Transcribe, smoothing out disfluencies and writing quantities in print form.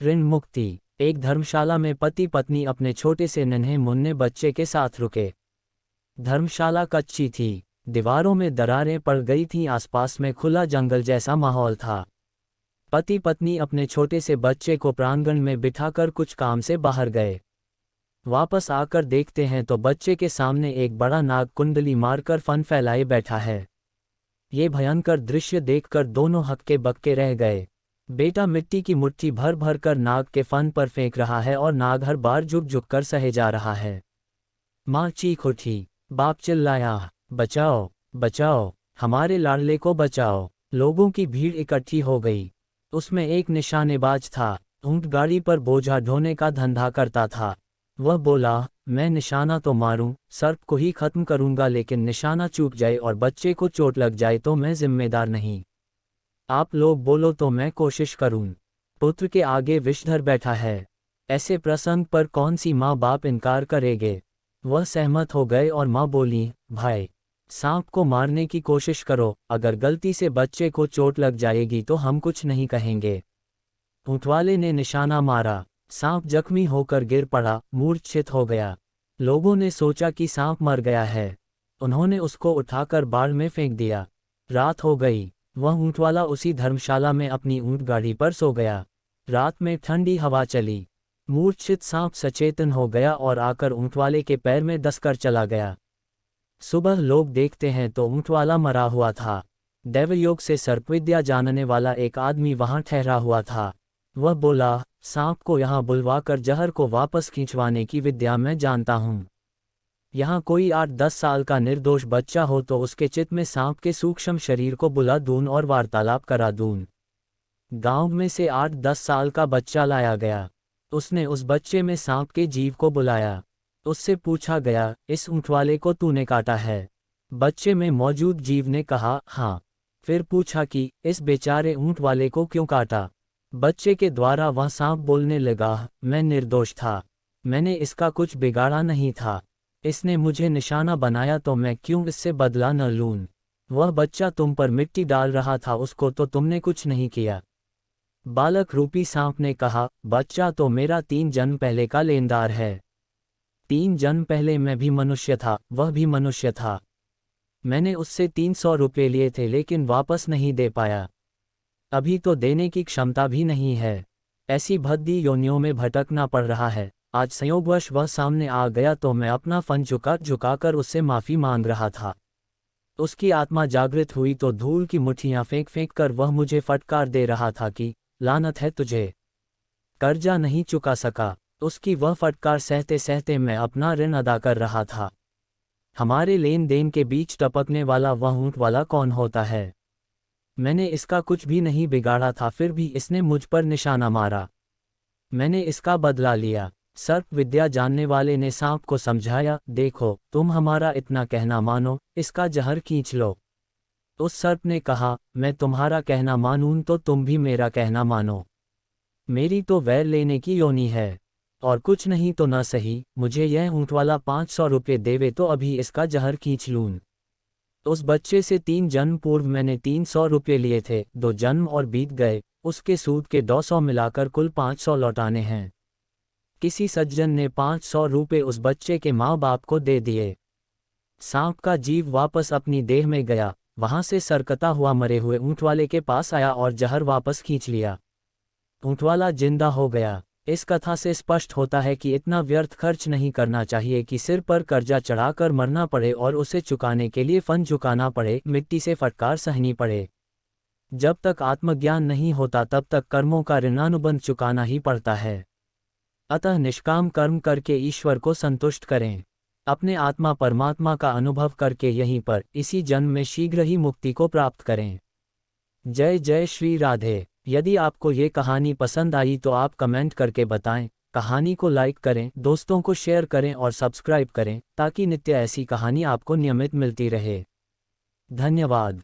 ऋण मुक्ति। एक धर्मशाला में पति पत्नी अपने छोटे से नन्हे मुन्ने बच्चे के साथ रुके। धर्मशाला कच्ची थी, दीवारों में दरारें पड़ गई थीं, आसपास में खुला जंगल जैसा माहौल था। पति पत्नी अपने छोटे से बच्चे को प्रांगण में बिठाकर कुछ काम से बाहर गए। वापस आकर देखते हैं तो बच्चे के सामने एक बड़ा नाग कुंडली मारकर फन फैलाए बैठा है। ये भयंकर दृश्य देखकर दोनों हक्के बक्के रह गए। बेटा मिट्टी की मुट्ठी भर भर कर नाग के फन पर फेंक रहा है और नाग हर बार झुक झुक कर सहे जा रहा है। माँ चीख उठी, बाप चिल्लाया, बचाओ बचाओ, हमारे लाडले को बचाओ। लोगों की भीड़ इकट्ठी हो गई। उसमें एक निशानेबाज था, ऊंट गाड़ी पर बोझा ढोने का धंधा करता था। वह बोला, मैं निशाना तो मारूं, सर्प को ही खत्म करूंगा, लेकिन निशाना चूक जाए और बच्चे को चोट लग जाए तो मैं जिम्मेदार नहीं। आप लोग बोलो तो मैं कोशिश करूं। पुत्र के आगे विषधर बैठा है, ऐसे प्रसंग पर कौन सी माँ बाप इनकार करेंगे। वह सहमत हो गए और माँ बोली, भाई सांप को मारने की कोशिश करो, अगर गलती से बच्चे को चोट लग जाएगी तो हम कुछ नहीं कहेंगे। ऊंटवाले ने निशाना मारा, सांप जख्मी होकर गिर पड़ा, मूर्छित हो गया। लोगों ने सोचा कि सांप मर गया है। उन्होंने उसको उठाकर बाढ़ में फेंक दिया। रात हो गई। वह ऊंटवाला उसी धर्मशाला में अपनी ऊंट गाड़ी पर सो गया। रात में ठंडी हवा चली। मूर्छित सांप सचेतन हो गया और आकर ऊंटवाले के पैर में दसकर चला गया। सुबह लोग देखते हैं तो ऊंटवाला मरा हुआ था। दैवयोग से सर्पविद्या जानने वाला एक आदमी वहां ठहरा हुआ था। वह बोला, सांप को यहाँ बुलवाकर जहर को वापस खींचवाने की विद्या मैं जानता हूँ। यहाँ कोई 8-10 साल का निर्दोष बच्चा हो तो उसके चित्त में सांप के सूक्ष्म शरीर को बुला दूं और वार्तालाप करा दूं। गांव में से 8-10 साल का बच्चा लाया गया। उसने उस बच्चे में सांप के जीव को बुलाया। उससे पूछा गया, इस ऊंटवाले को तूने काटा है? बच्चे में मौजूद जीव ने कहा, हाँ। फिर पूछा कि इस बेचारे ऊंटवाले को क्यों काटा? बच्चे के द्वारा वह सांप बोलने लगा, मैं निर्दोष था, मैंने इसका कुछ बिगाड़ा नहीं था। इसने मुझे निशाना बनाया तो मैं क्यों इससे बदला न लूं? वह बच्चा तुम पर मिट्टी डाल रहा था, उसको तो तुमने कुछ नहीं किया। बालक रूपी सांप ने कहा, बच्चा तो मेरा 3 जन्म पहले का लेनदार है। 3 जन्म पहले मैं भी मनुष्य था, वह भी मनुष्य था। मैंने उससे 300 रुपये लिए थे लेकिन वापस नहीं दे पाया। अभी तो देने की क्षमता भी नहीं है। ऐसी भद्दी योनियों में भटकना पड़ रहा है। आज संयोगवश वह सामने आ गया तो मैं अपना फन झुकाकर उससे माफ़ी मांग रहा था। उसकी आत्मा जागृत हुई तो धूल की मुट्ठियाँ फेंक फेंक कर वह मुझे फटकार दे रहा था कि लानत है तुझे, कर्जा नहीं चुका सका। उसकी वह फटकार सहते सहते मैं अपना ऋण अदा कर रहा था। हमारे लेन देन के बीच टपकने वाला वह ऊंट वाला कौन होता है? मैंने इसका कुछ भी नहीं बिगाड़ा था, फिर भी इसने मुझ पर निशाना मारा। मैंने इसका बदला लिया। सर्प विद्या जानने वाले ने सांप को समझाया, देखो तुम हमारा इतना कहना मानो, इसका जहर खींच लो। उस सर्प ने कहा, मैं तुम्हारा कहना मानूं तो तुम भी मेरा कहना मानो। मेरी तो वैर लेने की योनि है, और कुछ नहीं तो न सही, मुझे यह ऊंटवाला 500 रुपये देवे तो अभी इसका जहर खींच लूं। उस बच्चे से 3 जन्म पूर्व मैंने 300 रुपये लिए थे, 2 जन्म और बीत गए, उसके सूद के 200 मिलाकर कुल 500 लौटाने हैं। किसी सज्जन ने 500 रुपये उस बच्चे के माँ बाप को दे दिए। सांप का जीव वापस अपनी देह में गया, वहां से सरकता हुआ मरे हुए ऊंटवाले के पास आया और जहर वापस खींच लिया। ऊंटवाला जिंदा हो गया। इस कथा से स्पष्ट होता है कि इतना व्यर्थ खर्च नहीं करना चाहिए कि सिर पर कर्जा चढ़ाकर मरना पड़े और उसे चुकाने के लिए फन झुकाना पड़े, मिट्टी से फटकार सहनी पड़े। जब तक आत्मज्ञान नहीं होता तब तक कर्मों का ऋणानुबंध चुकाना ही पड़ता है। अतः निष्काम कर्म करके ईश्वर को संतुष्ट करें। अपने आत्मा परमात्मा का अनुभव करके यहीं पर इसी जन्म में शीघ्र ही मुक्ति को प्राप्त करें। जय जय श्री राधे। यदि आपको ये कहानी पसंद आई तो आप कमेंट करके बताएं। कहानी को लाइक करें, दोस्तों को शेयर करें और सब्सक्राइब करें ताकि नित्य ऐसी कहानी आपको नियमित मिलती रहे। धन्यवाद।